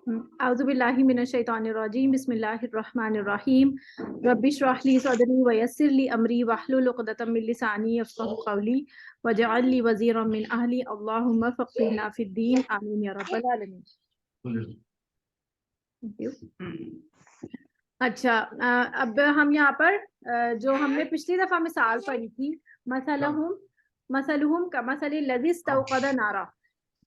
औज़ुबिल्लाहि मिनश्शैतानिर्रजीम बिस्मिल्लाहिर्रहमानिर्रहीम रब्बिश्रह ली सदरी वयस्सिर ली अमरी वहलुल उक़दतम मिन लिसानी यफ़क़हू क़ौली वजअल ली वज़ीरम मिन अहली अल्लाहुम्मा फ़क़्हिना फ़िद्दीन आमीन या रब्बल आलमीन। Thank you. अच्छा, अब हम यहाँ पर जो हमने पिछली दफ़ा मिसाल पढ़ी थी, मसलहुम कमसलिल लज़ी इस्तौक़द नारा।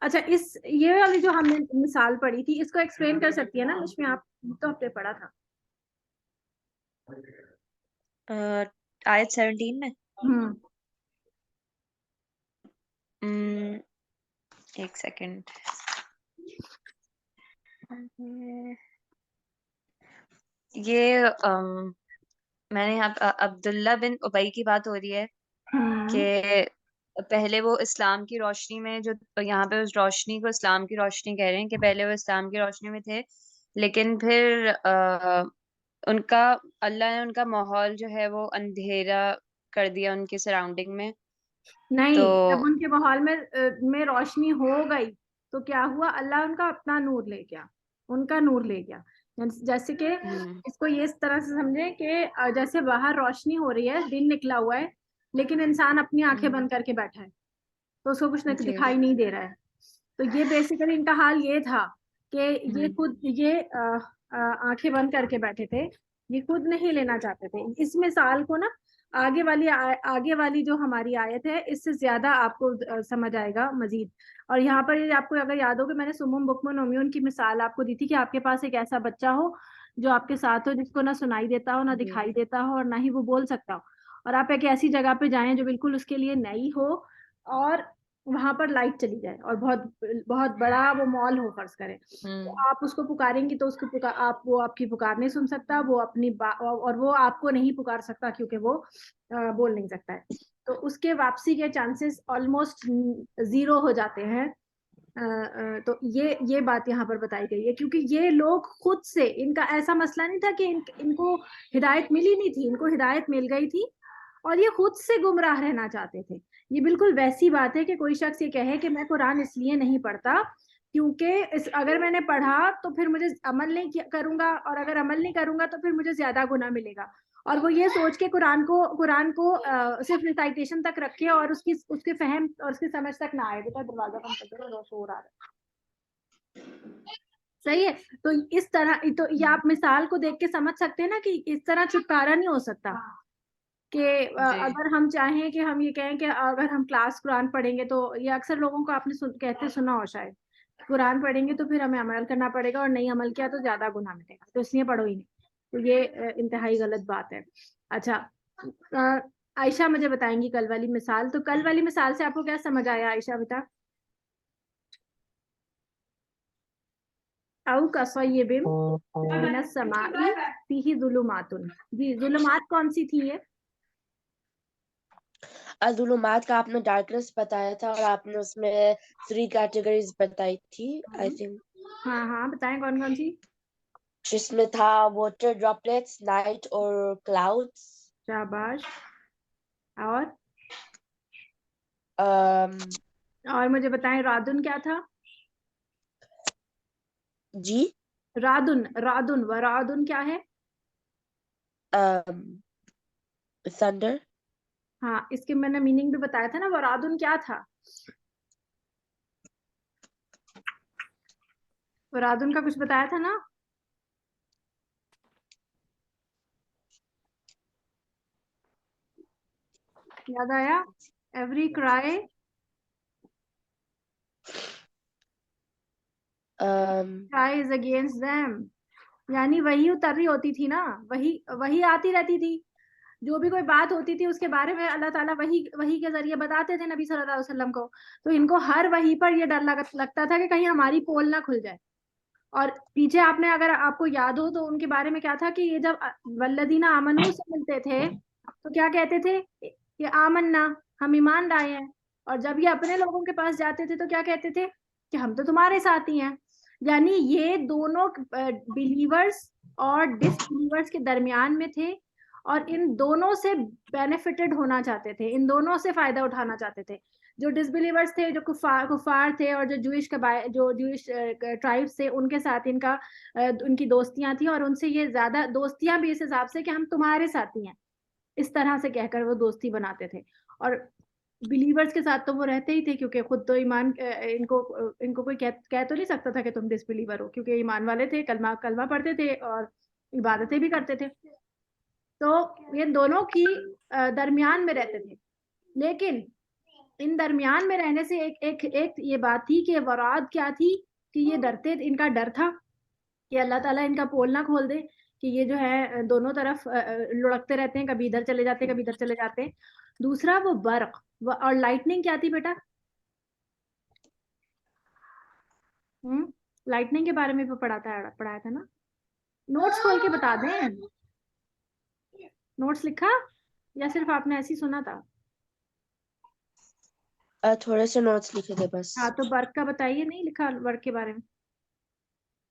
अच्छा, ये वाली जो हमने मिसाल पढ़ी थी, इसको एक्सप्लेन कर सकती है ना इसमें? आप तो आपने पढ़ा था आयत 17 में। एक सेकंड, ये मैंने यहाँ अब्दुल्ला बिन उबई की बात हो रही है कि पहले वो इस्लाम की रोशनी में, जो यहाँ पे उस रोशनी को इस्लाम की रोशनी कह रहे हैं, कि पहले वो इस्लाम की रोशनी में थे, लेकिन फिर उनका अल्लाह ने उनका माहौल जो है वो अंधेरा कर दिया उनके सराउंडिंग में। नहीं, तो जब उनके माहौल में रोशनी हो गई तो क्या हुआ? अल्लाह उनका अपना नूर ले गया, उनका नूर ले गया। जैसे कि इसको ये इस तरह से समझे कि जैसे बाहर रोशनी हो रही है, दिन निकला हुआ है, लेकिन इंसान अपनी आंखें बंद करके बैठा है तो उसको कुछ नहीं दिखाई नहीं दे रहा है। तो ये बेसिकली इनका हाल ये था कि ये खुद आंखें बंद करके बैठे थे, ये खुद नहीं लेना चाहते थे। इस मिसाल को ना आगे वाली जो हमारी आयत है, इससे ज्यादा आपको समझ आएगा मजीद। और यहाँ पर आपको अगर याद हो कि मैंने सुमुम बुकमुन उम्यून की मिसाल आपको दी थी कि आपके पास एक ऐसा बच्चा हो जो आपके साथ हो, जिसको ना सुनाई देता हो, ना दिखाई देता हो, और ना ही वो बोल सकता हो, और आप एक ऐसी जगह पे जाएं जो बिल्कुल उसके लिए नई हो, और वहां पर लाइट चली जाए, और बहुत बहुत बड़ा वो मॉल हो फर्ज करें, तो आप उसको पुकारेंगी तो उसको वो आपकी पुकार नहीं सुन सकता, वो और वो आपको नहीं पुकार सकता क्योंकि वो बोल नहीं सकता है। तो उसके वापसी के चांसेस ऑलमोस्ट जीरो हो जाते हैं। तो ये बात यहाँ पर बताई गई है, क्योंकि ये लोग खुद से, इनका ऐसा मसला नहीं था कि इनको हिदायत मिली नहीं थी, इनको हिदायत मिल गई थी और ये खुद से गुमराह रहना चाहते थे। ये बिल्कुल वैसी बात है कि कोई शख्स ये कहे कि मैं कुरान इसलिए नहीं पढ़ता क्योंकि अगर मैंने पढ़ा तो फिर मुझे अमल नहीं करूंगा, और अगर अमल नहीं करूंगा तो फिर मुझे ज्यादा गुनाह मिलेगा, और वो ये सोच के कुरान को सिर्फ रिसाइटेशन तक रखे और उसके फहम और उसकी समझ तक ना आए। बेटा दरवाजा बंद कर दो, शोर आ रहा है। सही है। तो इस तरह तो ये आप मिसाल को देख के समझ सकते हैं ना कि इस तरह छुटकारा नहीं हो सकता कि अगर हम चाहें कि हम ये कहें कि अगर हम क्लास कुरान पढ़ेंगे तो, ये अक्सर लोगों को आपने कहते सुना हो शायद, कुरान पढ़ेंगे तो फिर हमें अमल करना पड़ेगा, और नहीं अमल किया तो ज्यादा गुनाह मिलेगा, तो इसलिए पढ़ो ही नहीं। तो ये इंतहाई गलत बात है। अच्छा, आयशा मुझे बताएंगी कल वाली मिसाल। तो कल वाली मिसाल से आपको क्या समझ आया आयशा, बता। औ कसय्यिबिन मिनस समाई फीही ज़ुलुमातुन। जी, ज़ुलुमात कौन सी थी ये? अज़ुलुमात का आपने डार्कनेस बताया था और आपने उसमें 3 कैटेगरीज बताई थी, आई थिंक। हाँ हाँ, बताएं कौन कौन सी। जिसमें था वाटर ड्रॉपलेट्स, नाइट और क्लाउड्स। शाबाश। और मुझे बताएं रादुन क्या था? जी, रादुन, रादुन व रादुन क्या है? थंडर। हाँ, इसके मैंने मीनिंग भी बताया था ना। व रादुन क्या था? व रादुन का कुछ बताया था ना। याद आया? Every cry is against them. यानी वही उतर रही होती थी ना, वही वही आती रहती थी, जो भी कोई बात होती थी उसके बारे में अल्लाह ताला वही वही के जरिए बताते थे नबी सल्लल्लाहु अलैहि वसल्लम को। तो इनको हर वही पर ये डर लगता था कि कहीं हमारी पोल ना खुल जाए। और पीछे आपने, अगर आपको याद हो तो उनके बारे में क्या था कि ये जब वल्लदीना आमनू से मिलते थे तो क्या कहते थे? ये आमन्ना, हम ईमान लाए हैं। और जब ये अपने लोगों के पास जाते थे तो क्या कहते थे? कि हम तो तुम्हारे साथ ही हैं। यानी ये दोनों बिलीवर्स और डिसबिलीवर्स के दरमियान में थे, और इन दोनों से बेनिफिटेड होना चाहते थे, इन दोनों से फायदा उठाना चाहते थे। जो डिसबिलीवर्स थे, जो कुफार थे, और जो जूइश ट्राइब्स थे, उनके साथ उनकी दोस्तियां थी, और उनसे ये ज्यादा दोस्तियां भी इस हिसाब से कि हम तुम्हारे साथी हैं, इस तरह से कहकर वो दोस्ती बनाते थे। और बिलीवर्स के साथ तो वो रहते ही थे, क्योंकि खुद तो ईमान इनको कोई कह तो नहीं सकता था कि तुम डिसबिलीवर हो, क्योंकि ईमान वाले थे, कलमा कलमा पढ़ते थे और इबादतें भी करते थे। तो ये दोनों की दरमियान में रहते थे। लेकिन इन दरमियान में रहने से एक ये बात थी कि वराद क्या थी, कि ये डरते, इनका डर था कि अल्लाह ताला इनका पोल ना खोल दे, कि ये जो है दोनों तरफ लुढ़कते रहते हैं, कभी इधर चले जाते हैं, कभी इधर चले जाते हैं। दूसरा वो बर्क और लाइटनिंग क्या थी बेटा? लाइटनिंग के बारे में भी पढ़ाया था ना? नोट्स खोल के बता दें, नोट्स लिखा या सिर्फ आपने ऐसे ही सुना था? थोड़े से नोट्स लिखे थे बस। हाँ, तो बर्क का बताइए, नहीं लिखा बर्क के बारे में?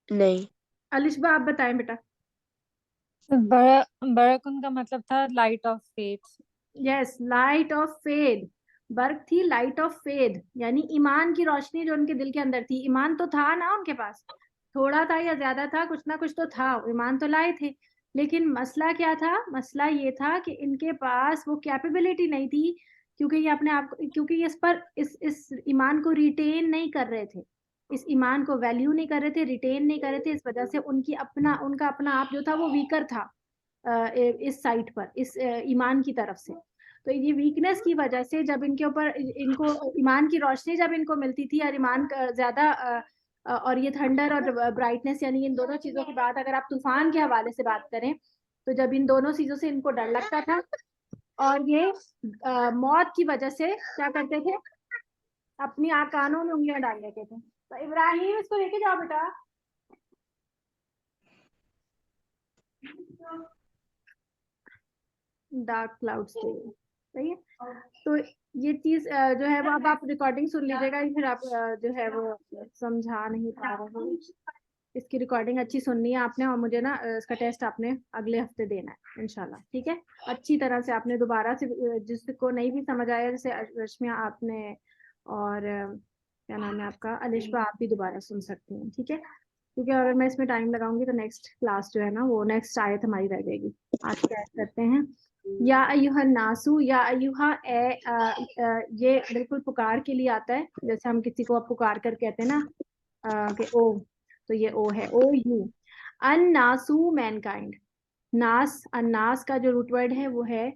नहीं। अलिशबा आप बताएं बेटा। बरकन का मतलब था light of faith. Yes, light of faith. बर्क थी लाइट ऑफ फेथ, यानी ईमान की रोशनी जो उनके दिल के अंदर थी। ईमान तो था ना उनके पास, थोड़ा था या ज्यादा था, कुछ ना कुछ तो था, ईमान तो लाए थे। लेकिन मसला क्या था? मसला ये था कि इनके पास वो कैपेबिलिटी नहीं थी, क्योंकि ये अपने आप क्योंकि ये इस ईमान को रिटेन नहीं कर रहे थे, इस ईमान को वैल्यू नहीं कर रहे थे, रिटेन नहीं कर रहे थे। इस वजह से उनका अपना आप जो था वो वीकर था इस साइट पर, इस ईमान की तरफ से। तो ये वीकनेस की वजह से जब इनको ईमान की रोशनी जब इनको मिलती थी, और ईमान ज्यादा और ये थंडर और ब्राइटनेस, यानी इन दोनों चीजों की बात अगर आप तूफान के हवाले से बात करें, तो जब इन दोनों चीजों से इनको डर लगता था, और ये मौत की वजह से क्या करते थे? अपनी कानों में उंगलियां डाल लेते थे। तो इब्राहिम, इसको लेके जाओ बेटा। डार्क क्लाउड्स के लिए, सही है। तो ये चीज जो है वो अब आप रिकॉर्डिंग सुन लीजिएगा, फिर आप जो है वो समझा नहीं पा रहे हो। इसकी रिकॉर्डिंग अच्छी सुननी है आपने, और मुझे ना इसका टेस्ट आपने अगले हफ्ते देना है इंशाल्लाह, ठीक है? अच्छी तरह से आपने दोबारा से, जिसको नहीं भी समझ आया, जैसे रश्मिया आपने और क्या नाम है आपका, अलिशबा, आप भी दोबारा सुन सकती हैं, ठीक है? क्योंकि अगर मैं इसमें टाइम लगाऊंगी तो नेक्स्ट क्लास जो है ना, वो नेक्स्ट आयत हमारी रह जाएगी। आज क्या करते हैं? या अयुहा नासू, या अयुहा ये बिल्कुल पुकार के लिए आता है, जैसे हम किसी को पुकार कर कहते हैं ना कि ओ, तो ये ओ है, ओ यू। On नासू Mankind. नास, अन्नास का जो रूट वर्ड है वो है,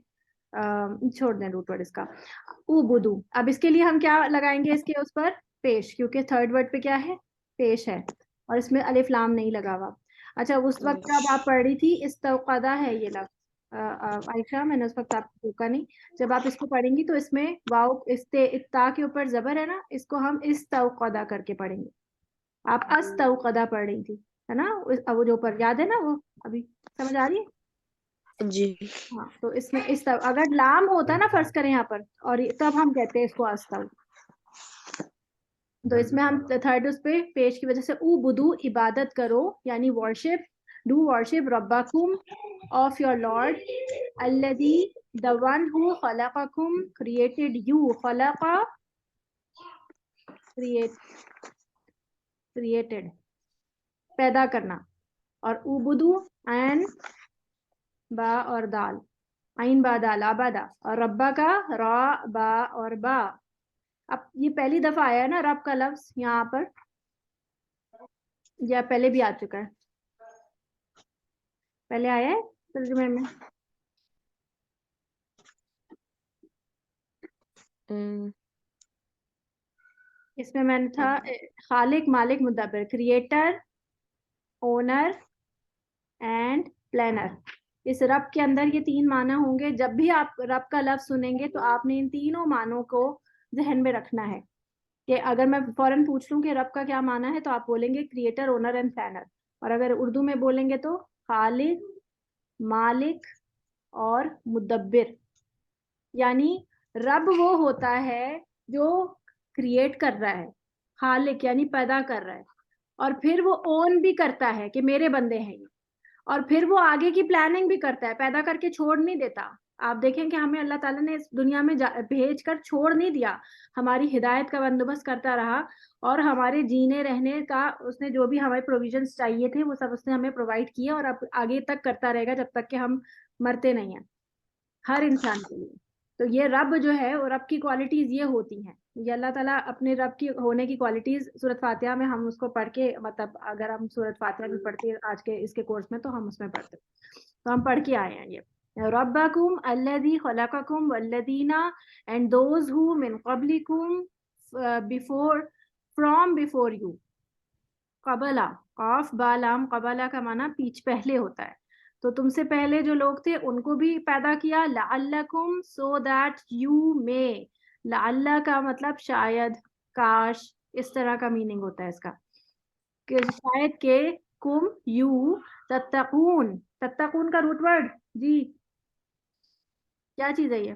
छोड़ दें रूट वर्ड इसका, उबुदू। अब इसके लिए हम क्या लगाएंगे इसके उस पर? पेश, क्योंकि थर्ड वर्ड पे क्या है? पेश है, और इसमें अलिफ लाम नहीं लगा हुआ। अच्छा, उस वक्त जब आप पढ़ रही थी, इस्तौक़दा है ये लफ्ज आयशा, मैंने उस वक्त आपको रोका नहीं। जब आप इसको पढ़ेंगी तो इसमें वाव इत्ता के ऊपर जबर है ना, इसको हम इस्तौक़दा करके पढ़ेंगे। आप अस्तौक़दा पढ़ रही थी, है ना? वो जो ऊपर याद है ना, वो अभी समझ आ रही है? जी। हाँ, तो इसमें अगर लाम होता ना, फर्ज करें यहाँ पर, और तब हम कहते हैं इसको अस्तौ। तो इसमें हम थर्ड उस पे पेश की वजह से उबुदू, इबादत करो, यानी वर्शिप, डू वर्शिप रब्बाकुम, ऑफ योर लॉर्ड, अल्लज़ी, द वन हु खलक़कुम, क्रिएटेड यू, खलक़ा, क्रिएटेड, पैदा करना, और उबुदू, एन बा और दाल, आइन बा दाल, आबादा, और रब्बा का रा बा और बा। अब ये पहली दफा आया है ना रब का लफ्ज यहाँ पर, या पहले भी आ चुका है? पहले आया है तर्जुमे में? इसमें मैंने था खालिक, मालिक, मुदब्बिर, क्रिएटर, ओनर एंड प्लानर। इस रब के अंदर ये तीन माना होंगे। जब भी आप रब का लफ्ज सुनेंगे तो आपने इन तीनों मानों को जहन में रखना है, कि अगर मैं फौरन पूछ लूं कि रब का क्या माना है, तो आप बोलेंगे क्रिएटर, ओनर एंड प्लानर। और अगर उर्दू में बोलेंगे तो खालिक, मालिक और मुदब्बिर। यानी रब वो होता है जो क्रिएट कर रहा है, खालिक यानी पैदा कर रहा है, और फिर वो ओन भी करता है कि मेरे बंदे हैं ये, और फिर वो आगे की प्लानिंग भी करता है, पैदा करके छोड़ नहीं देता। आप देखें कि हमें अल्लाह ताला ने इस दुनिया में भेज कर छोड़ नहीं दिया, हमारी हिदायत का बंदोबस्त करता रहा और हमारे जीने रहने का उसने जो भी हमारे प्रोविजंस चाहिए थे वो सब उसने हमें प्रोवाइड किए और अब आगे तक करता रहेगा जब तक कि हम मरते नहीं हैं, हर इंसान के लिए। तो ये रब जो है और रब की क्वालिटीज ये होती हैं, ये अल्लाह ताला अपने रब की होने की क्वालिटीज सूरत फातिहा में हम उसको पढ़ के, मतलब अगर हम सूरत फातिहा भी पढ़ते हैं आज के इसके कोर्स में तो हम उसमें पढ़ते, तो हम पढ़ के आए हैं ये रब्बकुम अल्लज़ी खलक़कुम वल्लज़ीना एंड दोज हु मिन क़ब्लिकुम बिफोर फ्रॉम बिफोर यू। कबला, काफ बालाम, कबला का माना पीछ पहले होता है, तो तुमसे पहले जो लोग थे उनको भी पैदा किया, लअल्लकुम सो दैट यू मे, लअल्ला का मतलब शायद, काश, इस तरह का मीनिंग होता है इसका, कि शायद के कुम यू तत्तकून, तत्तकून का रूट वर्ड जी क्या चीज है ये?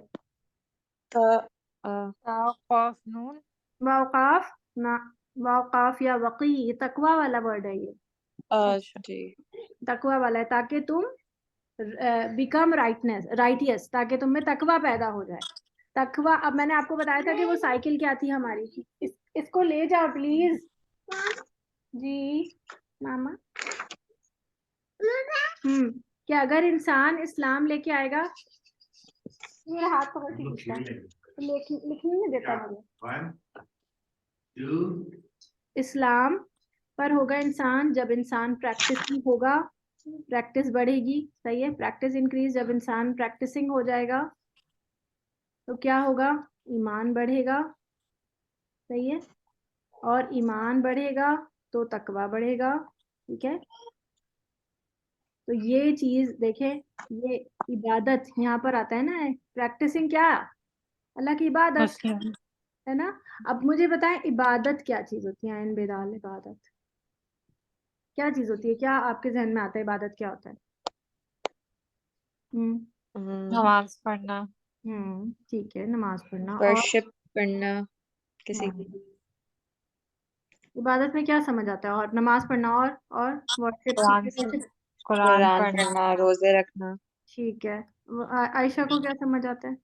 ऑफ नून वाक़ाफ ना, वाक़ाफ या वक़ी, ये तकवा वाला वर्ड है ये, जी तकवा वाला है, ताकि तुम बिकम राइटियस, ताकि तुम में तकवा पैदा हो जाए। तकवा, अब मैंने आपको बताया था कि वो साइकिल क्या थी हमारी, इसको ले जाओ प्लीज जी मामा। कि अगर इंसान इस्लाम लेके आएगा, मेरा हाथ पकड़ के खींचता है, लिखने नहीं देता मुझे, इस्लाम पर होगा इंसान जब इंसान प्रैक्टिसिंग होगा, प्रैक्टिस बढ़ेगी, सही है, प्रैक्टिस इंक्रीज, जब इंसान प्रैक्टिसिंग हो जाएगा तो क्या होगा, ईमान बढ़ेगा, सही है, और ईमान बढ़ेगा तो तकवा बढ़ेगा, ठीक है। तो ये चीज देखें, ये इबादत यहाँ पर आता है ना, प्रैक्टिसिंग क्या, अल्लाह की इबादत है ना। अब मुझे बताएं इबादत क्या चीज होती है, इन बेदाल इबादत क्या चीज होती है, क्या आपके जहन में आता है इबादत क्या होता है? नमाज पढ़ना, ठीक है, नमाज पढ़ना, और वर्शिप करना किसी की। इबादत में क्या समझ आता है, और नमाज पढ़ना और वर्शिप कुरान कुरान पढ़ना, पढ़ना, रोजे रखना। ठीक है। आयशा को क्या समझ आता है?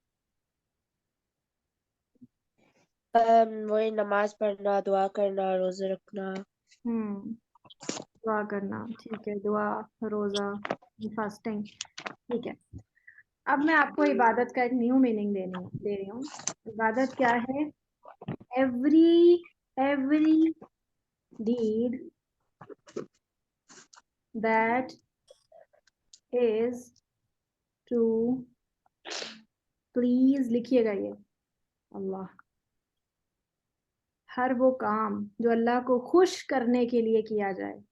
वही नमाज पढ़ना, दुआ करना, रोजे रखना। दुआ करना, ठीक है, दुआ, रोजा, फास्टिंग, ठीक है। अब मैं आपको इबादत का एक न्यू मीनिंग दे रही हूँ। इबादत क्या है? Every deed that is to please, लिखिएगा ये, अल्लाह, हर वो काम जो अल्लाह को खुश करने के लिए किया जाए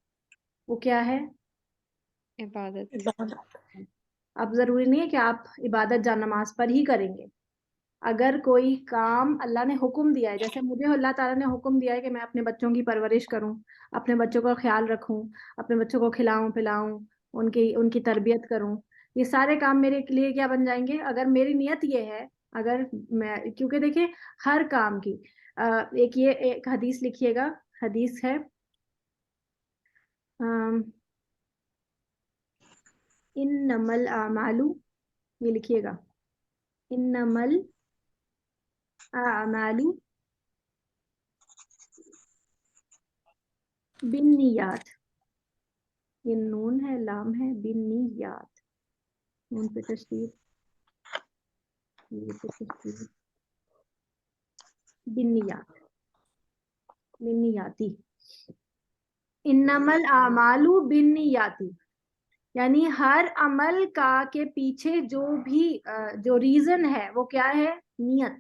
वो क्या है? इबादत। अब जरूरी नहीं है कि आप इबादत जा नमाज पर ही करेंगे, अगर कोई काम अल्लाह ने हुक्म दिया है, जैसे मुझे अल्लाह ताला ने हुक्म दिया है कि मैं अपने बच्चों की परवरिश करूं, अपने बच्चों का ख्याल रखूं, अपने बच्चों को खिलाऊं पिलाऊं, उनकी तरबियत करूं, ये सारे काम मेरे लिए क्या बन जाएंगे अगर मेरी नियत ये है, अगर मैं, क्योंकि देखिए हर काम की एक हदीस लिखिएगा, हदीस है, इन्नमल आमालू, ये लिखिएगा, इन्नमल आमालू बिन्नियात, ये नून है लाम है, बिन्नियात, नून पे तशदीद, ये पे तशदीद, बिन्नियात, बिन्नियाती, इन्नमल आमालू बिन्नियाती, यानी हर अमल का के पीछे जो भी जो रीजन है वो क्या है? नियत,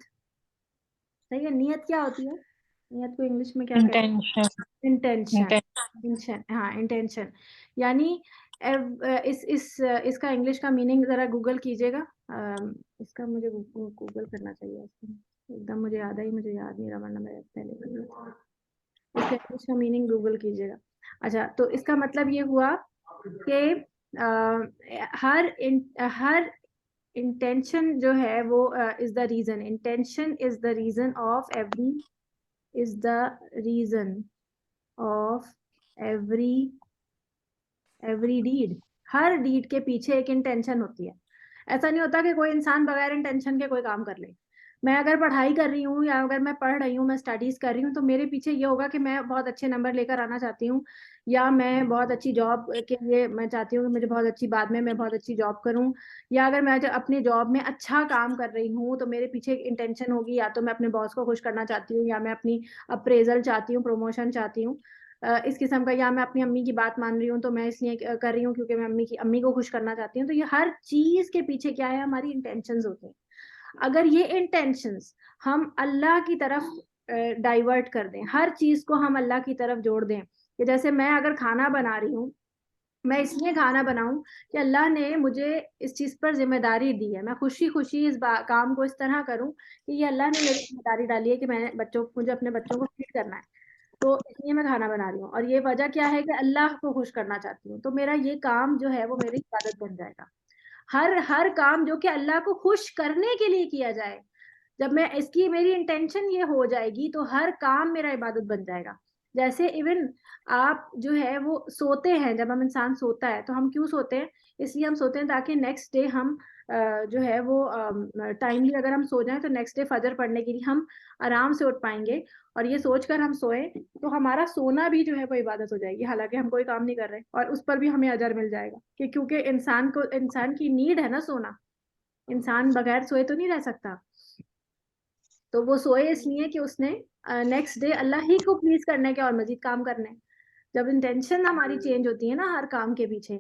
सही है। नियत क्या होती है? नियत को इंग्लिश में क्या कहते हैं? इंटेंशन, इंटेंशन, हाँ इंटेंशन, यानी इसका इंग्लिश का मीनिंग जरा गूगल कीजिएगा, इसका मुझे गूगल करना चाहिए, एकदम मुझे याद आई, मुझे याद नहीं रहा वरना मैं पहले कर लेती। इसका इंग्लिश का मीनिंग गूगल कीजिएगा। अच्छा, तो इसका मतलब ये हुआ कि हर इंटेंशन जो है वो is the reason, intention is the reason of every, is the reason of every deed, हर डीड के पीछे एक इंटेंशन होती है। ऐसा नहीं होता कि कोई इंसान बगैर इंटेंशन के कोई काम कर ले। मैं अगर पढ़ाई कर रही हूँ या अगर मैं पढ़ रही हूँ, मैं स्टडीज कर रही हूँ, तो मेरे पीछे ये होगा कि मैं बहुत अच्छे नंबर लेकर आना चाहती हूँ, या मैं बहुत अच्छी जॉब के लिए मैं चाहती हूँ कि मुझे बहुत अच्छी, बाद में मैं बहुत अच्छी जॉब करूँ, या अगर मैं अपनी जॉब में अच्छा काम कर रही हूँ तो मेरे पीछे एक इंटेंशन होगी, या तो मैं अपने बॉस को खुश करना चाहती हूँ, या मैं अपनी अप्रेजल चाहती हूँ, प्रमोशन चाहती हूँ, इस किस्म का, या मैं अपनी अम्मी की बात मान रही हूँ तो मैं इसलिए कर रही हूँ क्योंकि मैं अम्मी को खुश करना चाहती हूँ। तो ये हर चीज के पीछे क्या है, हमारी इंटेंशंस होती हैं। अगर ये इंटेंशंस हम अल्लाह की तरफ डाइवर्ट कर दें, हर चीज को हम अल्लाह की तरफ जोड़ दें, कि जैसे मैं अगर खाना बना रही हूँ, मैं इसलिए खाना बनाऊं कि अल्लाह ने मुझे इस चीज पर जिम्मेदारी दी है, मैं खुशी खुशी इस काम को इस तरह करूं कि ये अल्लाह ने मेरी जिम्मेदारी डाली है कि मैंने मुझे अपने बच्चों को फीड करना है, तो इसलिए मैं खाना बना रही हूँ, और ये वजह क्या है कि अल्लाह को खुश करना चाहती हूँ, तो मेरा ये काम जो है वो मेरी इबादत बन जाएगा। हर हर काम जो कि अल्लाह को खुश करने के लिए किया जाए, जब मैं इसकी मेरी इंटेंशन ये हो जाएगी तो हर काम मेरा इबादत बन जाएगा। जैसे इवन आप जो है वो सोते हैं, जब हम इंसान सोता है तो हम क्यों सोते हैं, इसलिए हम सोते हैं ताकि नेक्स्ट डे हम जो है वो टाइमली अगर हम सो जाएं तो नेक्स्ट डे फजर पढ़ने के लिए हम आराम से उठ पाएंगे, और ये सोचकर हम सोए तो हमारा सोना भी जो है वो इबादत हो जाएगी, हालांकि हम कोई काम नहीं कर रहे, और उस पर भी हमें अजर मिल जाएगा कि क्योंकि इंसान की नीड है ना सोना, इंसान बगैर सोए तो नहीं रह सकता। तो वो सोए इसलिए कि उसने नेक्स्ट डे अल्लाह ही को प्लीज करने के और मजीद काम करने। जब इंटेंशन हमारी चेंज होती है ना हर काम के पीछे,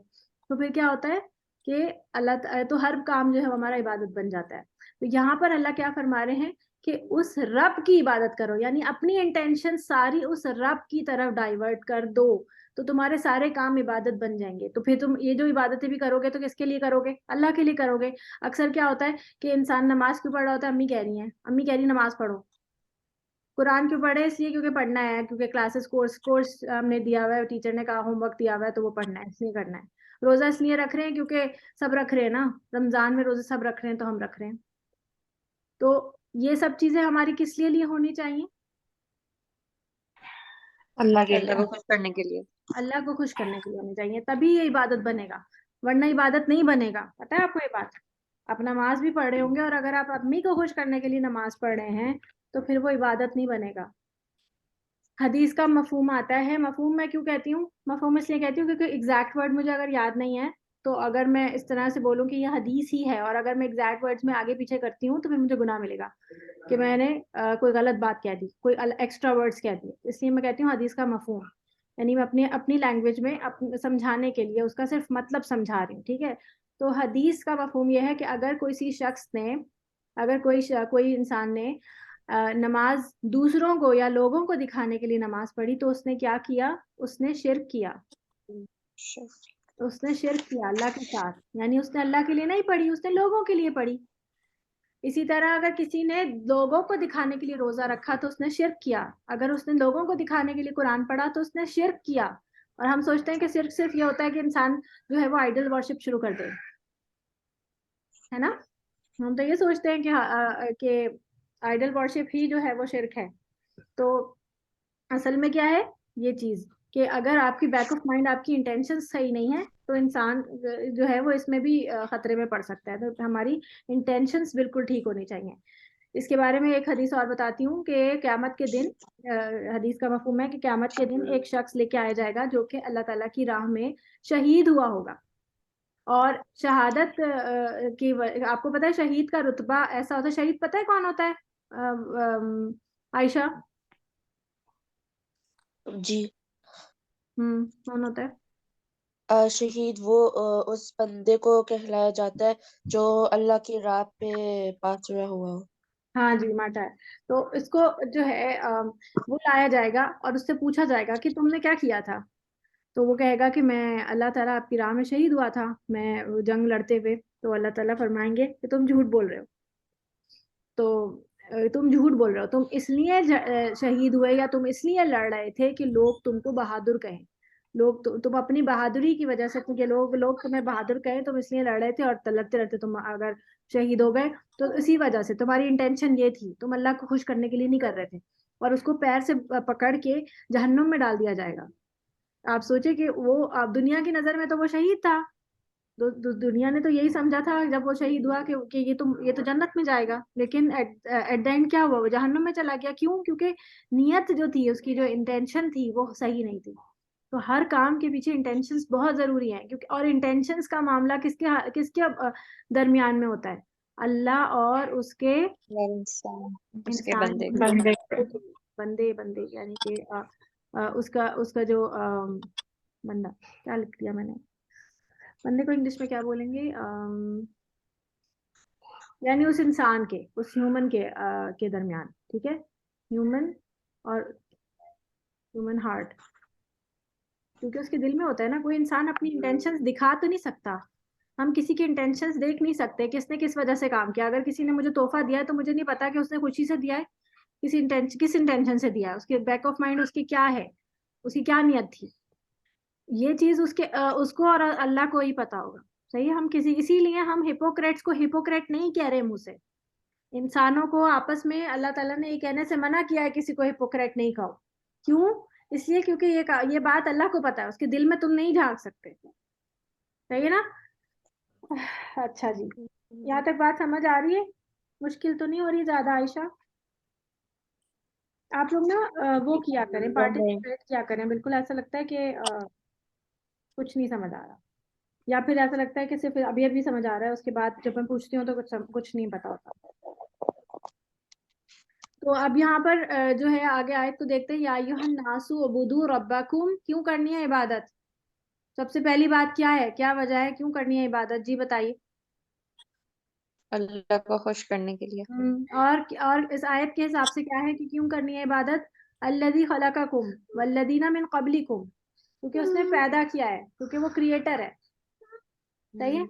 तो फिर क्या होता है कि तो हर काम जो है वो हमारा इबादत बन जाता है। तो यहाँ पर अल्लाह क्या फरमा रहे हैं कि उस रब की इबादत करो, यानी अपनी इंटेंशन सारी उस रब की तरफ डाइवर्ट कर दो, तो तुम्हारे सारे काम इबादत बन जाएंगे। तो फिर तुम ये जो इबादतें भी करोगे तो किसके लिए करोगे, अल्लाह के लिए करोगे। अक्सर क्या होता है कि इंसान नमाज क्यों पढ़ रहा होता है, अम्मी कह रही हैं, अम्मी कह रही नमाज पढ़ो। कुरान क्यों पढ़े, इसलिए क्योंकि पढ़ना है, क्योंकि क्लासेस कोर्स हमने दिया हुआ है, टीचर ने कहा होमवर्क दिया हुआ है तो वो पढ़ना है, इसलिए करना है। रोजा इसलिए रख रहे हैं क्योंकि सब रख रहे हैं ना, रमजान में रोजे सब रख रहे हैं तो हम रख रहे हैं। तो ये सब चीजें हमारी किस लिए होनी चाहिए, अल्लाह के अल्लाह लिए। को खुश करने के लिए। अल्लाह को खुश करने के लिए होनी चाहिए, तभी ये इबादत बनेगा, वरना इबादत नहीं बनेगा। पता है आपको ये बात, आप नमाज भी पढ़ रहे होंगे और अगर आप अम्मी को खुश करने के लिए नमाज पढ़ रहे हैं तो फिर वो इबादत नहीं बनेगा। हदीस का मफहूम आता है, मफहूम मैं क्यों कहती हूँ, मफहूम इसलिए कहती हूँ क्योंकि एग्जैक्ट वर्ड मुझे अगर याद नहीं है, तो अगर मैं इस तरह से बोलूँ कि ये हदीस ही है और अगर मैं एग्जैक्ट वर्ड्स में आगे पीछे करती हूँ तो फिर मुझे गुनाह मिलेगा कि मैंने कोई गलत बात कह दी, कोई एक्स्ट्रा वर्ड्स कह दिए। इसलिए मैं कहती हूँ हदीस का मफहूम, यानी मैं अपनी अपनी लैंग्वेज में समझाने के लिए उसका सिर्फ मतलब समझा रही हूँ, ठीक है। तो हदीस का मफहूम यह है कि अगर कोई इंसान ने नमाज दूसरों को या लोगों को दिखाने के लिए नमाज पढ़ी तो उसने क्या किया, उसने शिर्क किया। तो उसने शिर्क किया अल्लाह के साथ, यानी उसने अल्लाह के लिए नहीं पढ़ी, उसने लोगों के लिए पढ़ी। इसी तरह अगर किसी ने लोगों को दिखाने के लिए रोजा रखा तो उसने शिर्क किया, अगर उसने लोगों को दिखाने के लिए कुरान पढ़ा तो उसने शिर्क किया। और हम सोचते हैं कि शिर्क सिर्फ ये होता है कि इंसान जो है वो आइडल वर्शिप शुरू कर दे, है ना। हम तो ये सोचते हैं कि आइडल वर्शिप ही जो है वो शिर्क है। तो असल में क्या है ये चीज, कि अगर आपकी बैक ऑफ माइंड, आपकी इंटेंशन सही नहीं है तो इंसान जो है वो इसमें भी खतरे में पड़ सकता है। तो हमारी इंटेंशंस बिल्कुल ठीक होनी चाहिए। इसके बारे में एक हदीस और बताती हूँ कि क़यामत के दिन, हदीस का मफहूम है कि क़यामत के दिन एक शख्स लेके आया जाएगा जो कि अल्लाह ताला की राह में शहीद हुआ होगा। और शहादत आपको पता है शहीद का रुतबा ऐसा होता है, शहीद पता है कौन होता है आयशा? जी। कौन होता है? शहीद वो उस बंदे को कहलाया जाता है जो अल्लाह की राह पे पास हुआ हुआ हो। हाँ जी, मार्टा है। तो इसको जो है वो लाया जाएगा और उससे पूछा जाएगा कि तुमने क्या किया था। तो वो कहेगा कि मैं अल्लाह ताला आपकी राह में शहीद हुआ था, मैं जंग लड़ते हुए। तो अल्लाह ताला फरमाएंगे कि तुम झूठ बोल रहे हो, तो तुम झूठ बोल रहे हो, तुम इसलिए शहीद हुए या तुम इसलिए लड़ रहे थे कि लोग तुमको बहादुर कहें। तुम अपनी बहादुरी की वजह से, क्योंकि लोग लोग तुम्हें बहादुर कहें, तुम इसलिए लड़ रहे थे और लड़ते लड़ते तुम अगर शहीद हो गए तो इसी वजह से तुम्हारी इंटेंशन ये थी, तुम अल्लाह को खुश करने के लिए नहीं कर रहे थे। और उसको पैर से पकड़ के जहन्नुम में डाल दिया जाएगा। आप सोचे कि वो आप दुनिया की नजर में तो वो शहीद था, दुनिया ने तो यही समझा था जब वो शहीद हुआ कि ये तो जन्नत में जाएगा, लेकिन एट द एंड क्या हुआ, वो जहन्नुम में चला गया। क्यों? क्योंकि नियत जो थी, उसकी जो इंटेंशन थी वो सही नहीं थी। तो हर काम के पीछे इंटेंशंस बहुत जरूरी हैं, क्योंकि और इंटेंशंस का मामला किसके किसके दरमियान में होता है? अल्लाह और उसके इंसान, उसके इंसान बंदे बंदे बंदे बंदे यानी कि उसका उसका जो बंदा, क्या लिख दिया मैंने, बंदे को इंग्लिश में क्या बोलेंगे, यानी उस इंसान के, उस ह्यूमन के दरमियान, ठीक है, ह्यूमन और ह्यूमन हार्ट, क्योंकि उसके दिल में होता है ना। कोई इंसान अपनी इंटेंशंस दिखा तो नहीं सकता, हम किसी की इंटेंशंस देख नहीं सकते किसने किस वजह से काम किया। अगर किसी ने मुझे तोहफा दिया है तो मुझे नहीं पता कि उसने खुशी से दिया है, किस इंटेंशन से दिया है, उसके बैक ऑफ माइंड उसकी क्या है, उसकी क्या नियत थी। ये चीज उसको और अल्लाह को ही पता होगा। सही है। हम किसी इसीलिए हम हिपोक्रेट्स को हिपोक्रेट नहीं कह रहे मुंह से। इंसानों को आपस में अल्लाह ताला ने ये कहने से मना किया है किसी को हिपोक्रेट नहीं कहो। क्यों? इसलिए क्योंकि ये बात अल्लाह को पता है, उसके दिल में तुम नहीं झांक सकते। सही है ना? अच्छा जी, यहाँ तक बात समझ आ रही है? मुश्किल तो नहीं हो रही ज्यादा आयशा? आप लोग ना वो किया करें, पार्टिसिपेट किया करें। बिल्कुल ऐसा लगता है कि कुछ नहीं समझ आ रहा, या फिर ऐसा लगता है कि सिर्फ अभी अभी समझ आ रहा है, उसके बाद जब मैं पूछती हूँ तो कुछ नहीं पता होता। तो अब यहाँ पर जो है आगे आयत को देखते हैं। या अय्युहन नासु उबुदू रब्बकुम, क्यों करनी है इबादत? सबसे पहली बात क्या है, क्या वजह है, क्यों करनी है इबादत? जी बताइए। अल्लाह को खुश करने के लिए। और इस आयत के हिसाब से क्या है कि क्यों करनी है इबादत? अल्लज़ी खलक़कुम वल्लज़ीना मिन क़ब्लिकुम, क्योंकि उसने पैदा किया है, क्योंकि वो क्रिएटर है। सही है,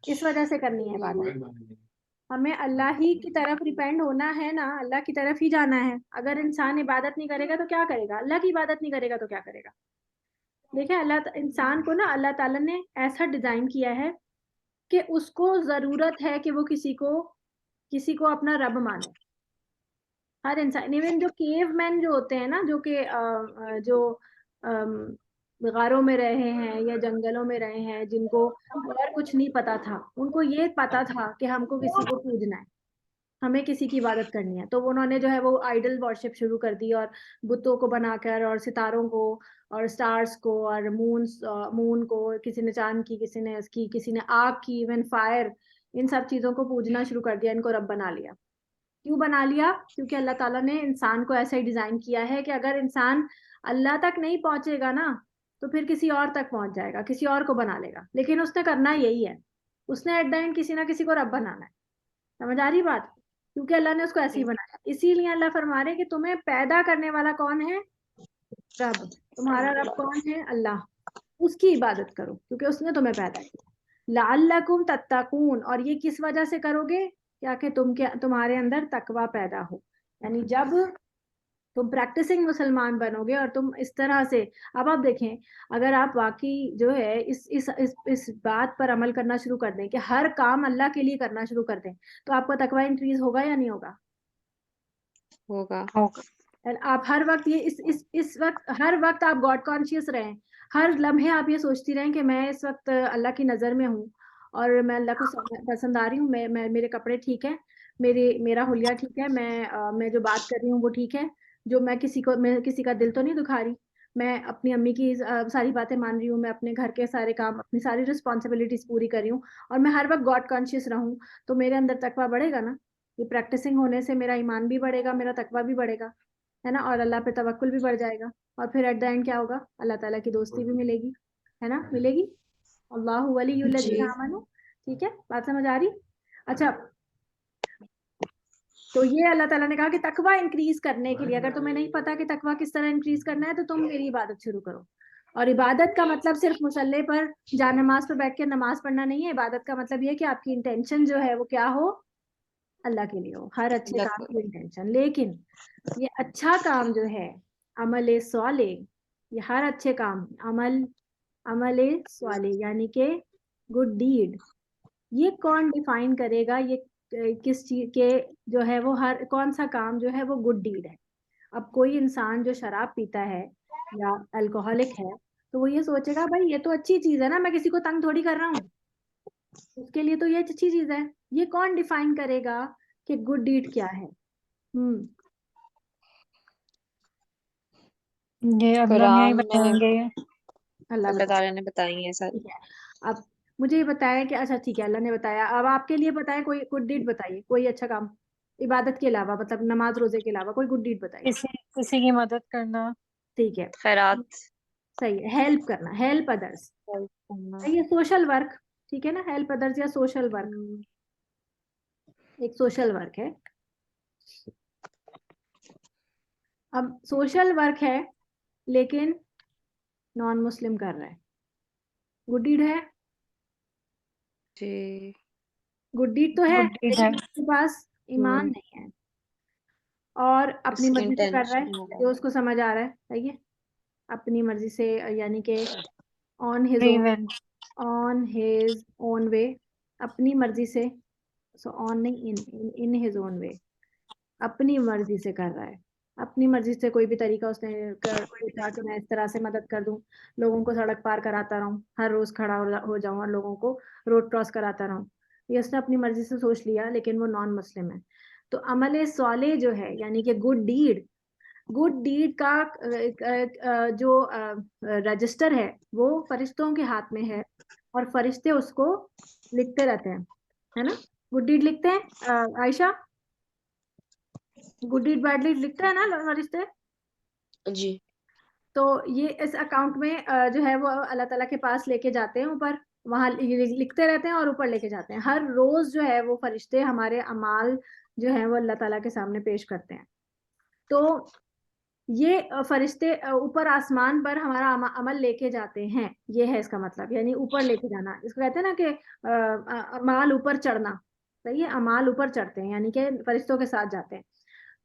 इस वजह से करनी है इबादत। हमें अल्लाह ही की तरफ रिपेंड होना है ना, अल्लाह की तरफ ही जाना है। अगर इंसान इबादत नहीं करेगा तो क्या करेगा? अल्लाह की इबादत नहीं करेगा तो क्या करेगा? देखिए, इंसान को ना अल्लाह ताला ने ऐसा डिजाइन किया है कि उसको जरूरत है कि वो किसी को अपना रब माने। हर इंसान, इवन जो केव मैन जो होते हैं ना, जो कि जो गारों में रहे हैं या जंगलों में रहे हैं, जिनको और कुछ नहीं पता था, उनको ये पता था कि हमको किसी को पूजना है, हमें किसी की इबादत करनी है। तो उन्होंने जो है वो आइडल वर्शिप शुरू कर दी, और बुतों को बनाकर, और सितारों को, और स्टार्स को, और मून को, किसी ने चांद की, किसी ने इसकी, किसी ने आग की, इवन फायर, इन सब चीजों को पूजना शुरू कर दिया, इनको रब बना लिया। क्यों बना लिया? क्योंकि अल्लाह ताला ने इंसान को ऐसा ही डिजाइन किया है कि अगर इंसान अल्लाह तक नहीं पहुंचेगा ना, तो फिर किसी और तक पहुंच जाएगा, किसी और को बना लेगा। लेकिन उसने करना यही है, उसने एट द एंड किसी ना किसी को रब बनाना है। समझ आ रही बात? क्योंकि अल्लाह ने उसको ऐसे ही बनाया। इसीलिए अल्लाह फरमा रहे कि तुम्हें पैदा करने वाला कौन है? रब। तुम्हारा रब कौन है? अल्लाह। उसकी इबादत करो, क्योंकि उसने तुम्हें पैदा किया। लअल्लकुम तत्तकून, और ये किस वजह से करोगे? क्या कि तुम्हारे अंदर तकवा पैदा हो। यानी जब तुम प्रैक्टिसिंग मुसलमान बनोगे और तुम इस तरह से, अब आप देखें, अगर आप वाकई जो है इस बात पर अमल करना शुरू कर दें कि हर काम अल्लाह के लिए करना शुरू कर दें, तो आपका तकवा इंक्रीज होगा या नहीं होगा? होगा। और आप हर वक्त ये इस वक्त, हर वक्त आप गॉड कॉन्शियस रहें। हर लम्हे आप ये सोचती रहें कि मैं इस वक्त अल्लाह की नज़र में हूँ, और मैं अल्लाह को पसंद आ रही हूँ। मैं मेरे कपड़े ठीक है, मेरा हुलिया ठीक है, मैं जो बात कर रही हूँ वो ठीक है, जो मैं किसी का दिल तो नहीं दुखा रही, मैं अपनी अम्मी की सारी बातें मान रही हूँ, मैं अपने घर के सारे काम, अपनी सारी रिस्पॉन्सिबिलिटीज पूरी कर रही हूँ, और मैं हर वक्त गॉड कॉन्शियस रहूँ, तो मेरे अंदर तकवा बढ़ेगा ना। ये प्रैक्टिसिंग होने से मेरा ईमान भी बढ़ेगा, मेरा तकवा भी बढ़ेगा, है ना, और अल्लाह पे तवक्कुल भी बढ़ जाएगा। और फिर एट द एंड क्या होगा? अल्लाह ताला की दोस्ती भी मिलेगी, है ना, मिलेगी। अल्लाहु वलियुल जी लज़ीना आमनू। ठीक है, बात समझ आ रही? अच्छा, तो ये अल्लाह ताला ने कहा कि तकवा इंक्रीज करने के लिए, अगर तुम्हें नहीं पता कि तकवा किस तरह इंक्रीज करना है, तो तुम मेरी इबादत शुरू करो। और इबादत का मतलब सिर्फ मुसल्ले पर जा नमाज पर बैठ के नमाज पढ़ना नहीं है। इबादत का मतलब ये है कि आपकी इंटेंशन जो है वो क्या हो? अल्लाह के लिए हो, हर अच्छे काम की इंटेंशन। लेकिन ये अच्छा काम जो है, अमल स्वाले, ये हर अच्छे काम, अमल स्वाले यानी के गुड डीड, ये कौन डिफाइन करेगा? ये किस चीज के जो है वो, हर कौन सा काम जो है वो गुड डीड है? अब कोई इंसान जो शराब पीता है या अल्कोहलिक है, तो वो ये सोचेगा भाई ये तो अच्छी चीज है ना, मैं किसी को तंग थोड़ी कर रहा हूँ, उसके लिए तो ये अच्छी चीज है। ये कौन डिफाइन करेगा कि गुड डीड क्या है? ये अल्लाह मियाँ ही कुरान में बताएंगे। अल्लाह अल्लाह बता। ताला ने बताई है सारी। ठीक है, अब मुझे ये बताया कि अच्छा ठीक है, अल्लाह ने बताया, अब आपके लिए बताया कोई गुड डीड बताइए, कोई अच्छा काम इबादत के अलावा, मतलब नमाज रोजे के अलावा कोई गुड डीड बताइए। किसी किसी की मदद करना। ठीक है, खैरात सही है, हेल्प करना, हेल्प अदर्स, हेल्प करना। सही है, सोशल वर्क, ठीक है ना, हेल्प अदर्स या सोशल वर्क, एक सोशल वर्क है। अब सोशल वर्क है लेकिन नॉन मुस्लिम कर रहा है, गुड डीड है? जी। गुड डीड तो है गुड डीड है। लेकिन उसके पास ईमान नहीं है और अपनी उसकी मर्जी से कर रहा है, इंटेंशन है। जो उसको समझ आ रहा है, सही है, अपनी मर्जी से, यानी कि on his free own, will. On his own way, अपनी मर्जी से, सो ऑन नहीं, इन इन हिज ओन वे, अपनी मर्जी से कर रहा है, अपनी मर्जी से कोई भी तरीका उसने सोचा कि मैं इस तरह से मदद कर दूं, लोगों को सड़क पार कराता रहूं, हर रोज खड़ा हो जाऊं और लोगों को रोड क्रॉस कराता रहूं, ये उसने अपनी मर्जी से सोच लिया, लेकिन वो नॉन मुस्लिम है। तो अमल स्वाले जो है, यानी कि गुड डीड, गुड डीड का जो रजिस्टर है वो फरिश्तों के हाथ में है और फरिश्ते उसको लिखते रहते हैं, है ना, गुड डीड लिखते हैं, Ayesha, good deed bad deed लिखते हैं ना फरिश्ते? जी। तो ये इस अकाउंट में जो है वो अल्लाह ताला के पास लेके जाते हैं ऊपर, वहां लिखते रहते हैं और ऊपर लेके जाते हैं, हर रोज जो है वो फरिश्ते हमारे अमाल जो है वो अल्लाह ताला के सामने पेश करते हैं। तो ये फरिश्ते ऊपर आसमान पर हमारा अमल लेके जाते हैं, ये है इसका मतलब, यानी ऊपर लेके जाना, इसको कहते हैं ना कि अमाल ऊपर चढ़ना, सही है, अमाल ऊपर चढ़ते हैं, यानी कि फरिश्तों के साथ जाते हैं।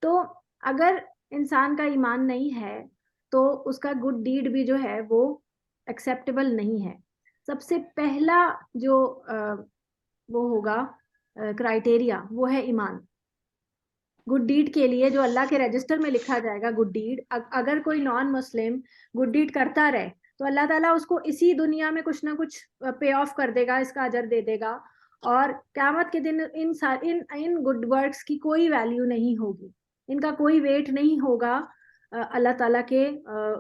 तो अगर इंसान का ईमान नहीं है तो उसका गुड डीड भी जो है वो एक्सेप्टेबल नहीं है। सबसे पहला जो वो होगा क्राइटेरिया, वो है ईमान। गुड डीड के लिए जो अल्लाह के रजिस्टर में लिखा जाएगा गुड डीड, अगर कोई नॉन मुस्लिम गुड डीड करता रहे तो अल्लाह ताला उसको इसी दुनिया में कुछ ना कुछ पे ऑफ कर देगा, इसका अजर दे देगा, और क़यामत के दिन इन इन गुड वर्क्स की कोई वैल्यू नहीं होगी, इनका कोई वेट नहीं होगा अल्लाह ताला के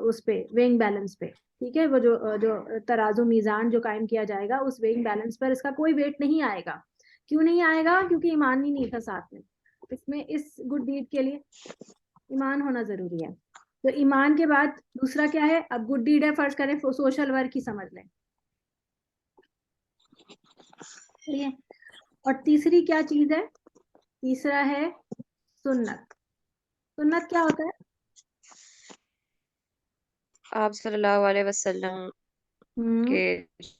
उस पे वेइंग बैलेंस पे, ठीक है, वो जो तराजू मीजान जो कायम किया जाएगा उस वेइंग बैलेंस पर इसका कोई वेट नहीं आएगा। क्यों नहीं आएगा? क्योंकि ईमान ही नहीं था साथ में, इसमें इस गुड डीड के लिए ईमान होना जरूरी है। तो ईमान के बाद दूसरा क्या है? अब गुड डीड है, फर्ज करें सोशल वर्क ही समझ लें, ठीक है, और तीसरी क्या चीज है? तीसरा है सुन्नत। सुन्नत क्या होता है? आप सल्लल्लाहु अलैहि वसल्लम हम्म, के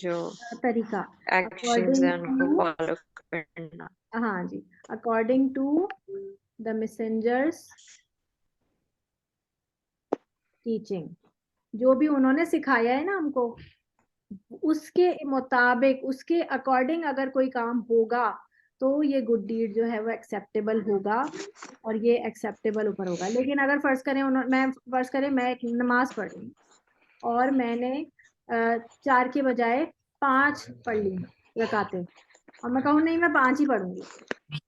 जो तरीका, एक्शंस अकॉर्डिंग हैं उनको टू, फॉलो करना। हाँ जी, according to the messenger's teaching, जो भी उन्होंने सिखाया है ना हमको, उसके मुताबिक, उसके अकॉर्डिंग अगर कोई काम होगा तो ये गुड डीड जो है वो एक्सेप्टेबल होगा और ये एक्सेप्टेबल ऊपर होगा। लेकिन अगर फर्ज करें मैं एक नमाज पढ़ रही हूँ और मैंने 4 के बजाय 5 पढ़ ली रकातें, और मैं कहूँ नहीं मैं 5 ही पढ़ूंगी,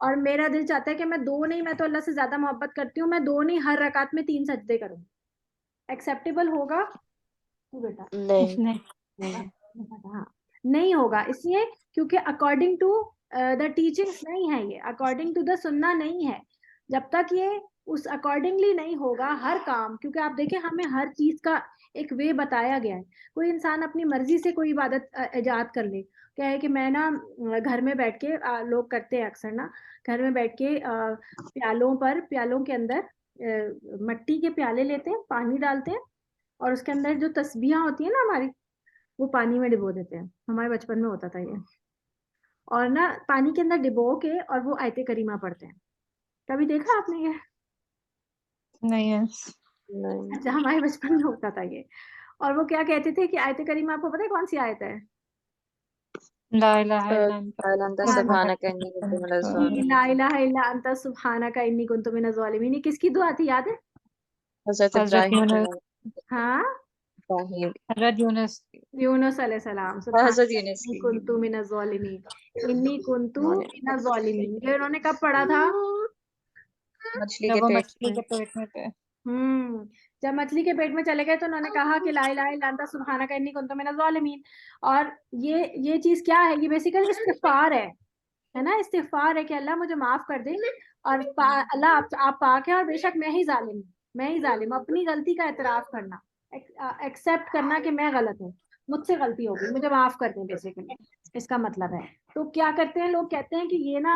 और मेरा दिल चाहता है कि मैं 2 नहीं, मैं तो अल्लाह से ज्यादा मोहब्बत करती हूँ, मैं 2 नहीं, हर रकात में 3 सजदे करूंगी, एक्सेप्टेबल होगा? तू बेटा, नहीं। नहीं। नहीं। हाँ, नहीं होगा, इसलिए क्योंकि अकॉर्डिंग टू द टीचिंग्स नहीं है, ये अकॉर्डिंग टू द सुन्ना नहीं है। जब तक ये उस अकॉर्डिंगली नहीं होगा हर काम, क्योंकि आप देखें हमें हर चीज का एक वे बताया गया है। कोई इंसान अपनी मर्जी से कोई इबादत इजाद कर ले, क्या है कि मैं ना घर में बैठ के लोग करते हैं अक्सर ना, घर में बैठ के प्यालों के अंदर मट्टी के प्याले लेते हैं, पानी डालते हैं, और उसके अंदर जो तस्बीहां होती है ना हमारी, वो पानी में डिबो देते हैं, हमारे बचपन में होता था ये, और ना पानी के अंदर डिबो के और वो आयते करीमा पढ़ते हैं। कभी देखा आपने ये? नहीं है। नहीं। अच्छा, हमारे बचपन में होता था ये। और वो क्या कहते थे कि आयते करीमा, आपको पता है कौन सी आयत है? ला इलाहा इल्ला अन्ता अल्लाह हाँ जी, सुब्हानक इन्नी कुन्तु मिनज़ ला ज़ालिमीन। इलाहा इल्ला अंता सुब्हानका इन्नी कुन्तु मिनज़ ज़ालिमीन, ये किसकी दुआ थी, याद है? हज़रत हजरत इब्राहिम यूनुस। अलैहि। हाँ, इब्राहिम, हज़रत यूनुस यूनुस अलैहिस्सलाम, हजरत यूनुस की कुन्तु मिनज़ ज़ालिमीन, इन्नी कुन्तु मौलिक मिनज़ ज़ालिमीन, ये उन्होंने कब पढ़ा था? मछली जब के वो पेट मछली में। के पेट में थे। जब मछली के पेट में चले गए तो उन्होंने कहा कि ला इलाहा इल्ला अंता सुब्हानका इन्नी कुन्तु मिनज़ ज़ालिमीन। और ये चीज क्या है? ये बेसिकली इस्तिग़फ़ार है ना, इस्तिग़फ़ार है कि अल्लाह मुझे माफ कर दे, और अल्लाह आप पाक है और बेशक मैं ही जालिम, अपनी गलती का एतराफ करना, एक्सेप्ट करना कि मैं गलत हूँ, मुझसे गलती होगी, मुझे माफ कर दें, बेसिकली इसका मतलब है। तो क्या करते हैं लोग, कहते हैं कि ये ना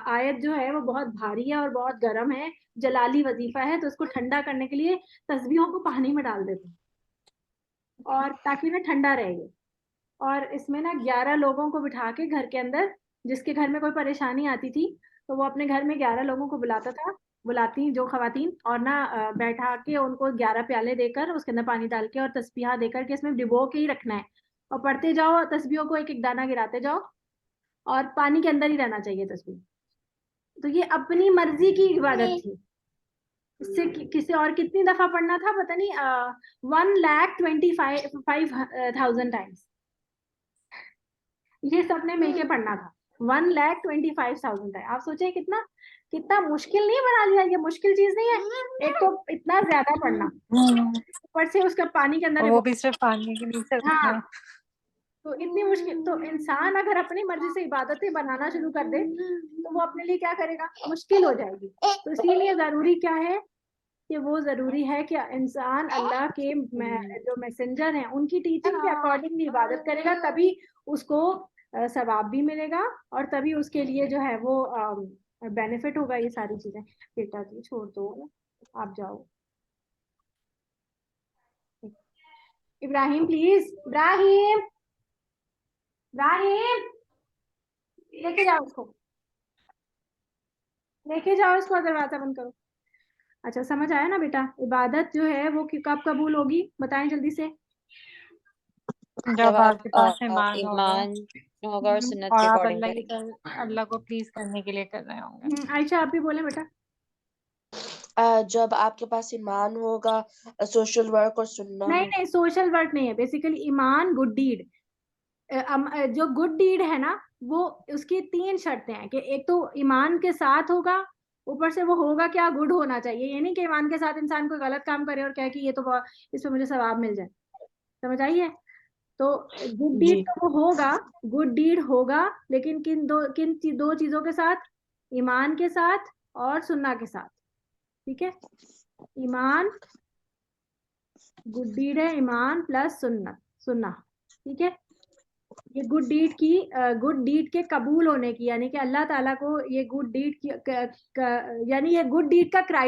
आयत जो है वो बहुत भारी है और बहुत गर्म है, जलाली वजीफा है, तो इसको ठंडा करने के लिए तस्बीहों को पानी में डाल देते हैं और ताकि ना ठंडा रहे। और इसमें ना 11 लोगों को बिठा के घर के अंदर, जिसके घर में कोई परेशानी आती थी तो वो अपने घर में 11 लोगों को बुलाती जो खवातीन, और ना बैठा के उनको 11 प्याले देकर उसके अंदर पानी डाल के और तस्बीहा देकर के इसमें डिबो के ही रखना है, और पढ़ते जाओ तस्बीहों को, एक एक दाना गिराते जाओ, और पानी के अंदर ही रहना चाहिए तस्बीह। तो ये अपनी मर्जी की इबादत थी। इससे किसी और कितनी दफा पढ़ना था पता नहीं, 1,25,500 टाइम्स ये सबने मिलके पढ़ना था, 1,25,000 टाइम। आप सोचे कितना मुश्किल नहीं बना लिया, ये मुश्किल चीज नहीं है, एक तो इतना ज्यादा पढ़ना, ऊपर से उसका पानी के अंदर वो भी सिर्फ पानी के नीचे रखना है। तो इतनी मुश्किल, तो इंसान अगर अपनी मर्जी से इबादतें बनाना शुरू कर दे तो वो अपने लिए क्या करेगा, मुश्किल हो जाएगी। तो इसीलिए जरूरी क्या है कि वो जरूरी है कि इंसान अल्लाह के जो मैसेंजर हैं उनकी टीचिंग के अकॉर्डिंग इबादत करेगा, तभी उसको सवाब भी मिलेगा और तभी उसके लिए जो है वो बेनिफिट होगा। ये सारी चीजें बेटा जी छोड़ दो, आप जाओ। इब्राहिम प्लीज, इब्राहिम लेके जाओ उसको, दरवाजा बंद करो। अच्छा समझ आया ना बेटा, इबादत जो है वो कब कबूल होगी, बताएं जल्दी से। जब आपके पास ईमान होगा और सुन्नत और के आप अकॉर्डिंग करेंगे। अल्लाह को प्लीज करने के लिए कर रहे होंगे। आयशा आप भी बोले बेटा। जब आपके पास ईमान होगा, सोशल वर्क और सुन्ना नहीं सोशल वर्क नहीं है, बेसिकली ईमान गुड डीड। जो गुड डीड है ना वो उसकी 3 शर्तें हैं कि एक तो ईमान के साथ होगा, ऊपर से वो होगा क्या, गुड होना चाहिए। ये नहीं कि ईमान के साथ इंसान कोई गलत काम करे और कहे कि ये तो इसमें मुझे सवाब मिल जाए, समझ आई है? तो गुड डीड तो वो होगा, गुड डीड होगा, लेकिन किन दो चीजों के साथ, ईमान के साथ और सुन्ना के साथ। ठीक है, ईमान गुड डीड है, ईमान प्लस सुन्ना। ठीक है, ये गुड डीड के कबूल होने की, यानी कि अल्लाह ताला को ये गुड डीड की यानी ये गुड डीड का